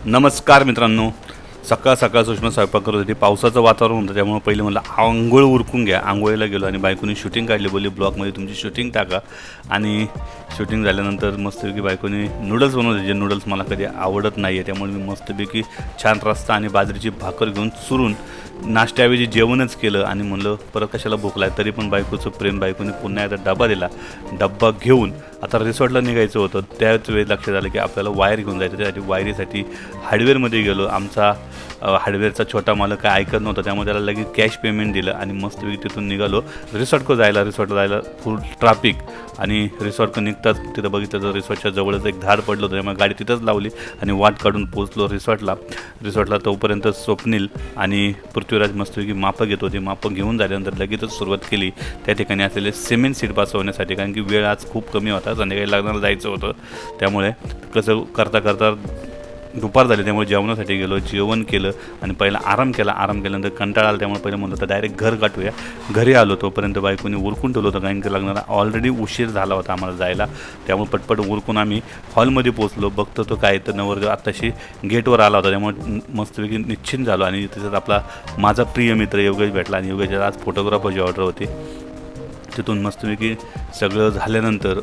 नमस्कार मित्रांनो, सकाळ सकाळ सुषमा स्वयंपाक करत होती. पावसाचं वातावरण होतं, त्यामुळे पहिले मला आंघोळ उरकून घ्या. आंघोळीला गेलो आणि बायकोनी शूटिंग काढली. बोलली ब्लॉगमध्ये तुमची शूटिंग टाका. आणि शूटिंग झाल्यानंतर मस्तपैकी बायकोनी नूडल्स बनवले. जे नूडल्स मला कधी आवडत नाही आहे, त्यामुळे मी मस्तपैकी छान रस्सा आणि बाजरीची भाकर घेऊन चुरून नाश्त्याऐवजी जेवणच केलं. आणि म्हणलं परत कशाला भूक लागली, तरी पण बायकोचं प्रेम. बायकोने पुन्हा एकदा डबा दिला. डब्बा घेऊन आता रिसॉर्टला निघायचं होतं. त्याच वेळी लक्षात आलं की आपल्याला वायर घेऊन जायचं. त्यासाठी वायरीसाठी हार्डवेअरमध्ये गेलो. आमचा हार्डवेअरचा छोटा मालक काय ऐकत नव्हता, त्यामुळे त्याला लगेच कॅश पेमेंट दिलं आणि मस्तपैकी तिथून निघालो रिसॉर्टकडे जायला. रिसॉर्टला जायला फुल ट्रॅफिक. आणि रिसॉर्टकडे निघताच तिथं बघितलं तर रिसॉर्टच्या जवळच एक झाड पडलं होतं, त्यामुळे गाडी तिथंच लावली आणि वाट काढून पोचलो रिसॉर्टला. तोपर्यंत स्वप्नील आणि पृथ्वीराज मस्तपैकी मापं घेत होते. मापं घेऊन झाल्यानंतर लगेचच सुरुवात केली त्या ठिकाणी असलेले सिमेंट सीट बसवण्यासाठी, कारण की वेळ आज खूप कमी होता. संध्याकाळी लग्नाला जायचं होतं, त्यामुळे कसं करता दुपार झाली. त्यामुळे जेवणासाठी गेलो, जेवण केलं आणि पहिला आराम केल्यानंतर कंटाळा आला. त्यामुळे पहिलं म्हणलं तर डायरेक्ट घर गाठूया. घरी आलो तोपर्यंत बायकोनी उरकून ठेवलं होतं, कारण की लग्नाला ऑलरेडी उशीर झाला होता आम्हाला जायला. त्यामुळे पटपट उरकून आम्ही हॉलमध्ये पोचलो. बघतो तो काय तर नवरदेव आत्ताशी गेटवर आला होता, त्यामुळे मस्तपैकी निश्चिंत झालो. आणि त्याच्यात आपला माझा प्रिय मित्र योगेश भेटला आणि योगेशला आज फोटोग्राफरची ऑर्डर होती. तिथून मस्तपैकी सगळं झाल्यानंतर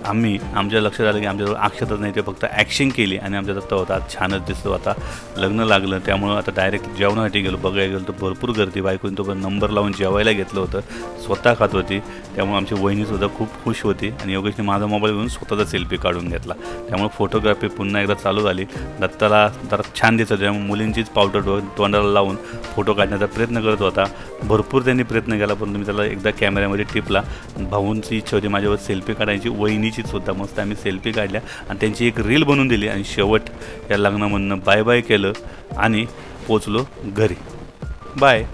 आमच्या लक्षात आलं की आमच्याजवळ अक्षतच नाही, ते फक्त ॲक्शन केली आणि आमच्या दत्ता होता छानच दिसतो. आता लग्न लागलं, त्यामुळं आता डायरेक्ट जेवणासाठी गेलो. बघायला गेलो तर भरपूर गर्दी. बायकोने तो नंबर लावून जेवायला घेतलं होतं. स्वतः खात होती, त्यामुळे आमची वहिनीसुद्धा खूप खुश होती. आणि योगेशने माझा मोबाईल घेऊन स्वतःचा सेल्फी काढून घेतला. त्यामुळे फोटोग्राफी पुन्हा एकदा चालू झाली. दत्ताला जरा छान दिसत, त्यामुळे मुलींचीच पावडर तोंडाला लावून फोटो काढण्याचा प्रयत्न करत होता. भरपूर त्यांनी प्रयत्न केला, परंतु मी त्याला एकदा कॅमेऱ्यामध्ये टिपला. भाऊंची इच्छा होती माझ्यावर सेल्फी काढायची, वहिनीची सुद्धा. मस्त आम्ही सेल्फी काढल्या आणि त्यांची एक रील बनवून दिली. आणि शेवट या लग्नामधनं बाय बाय केलं आणि पोचलो घरी. बाय.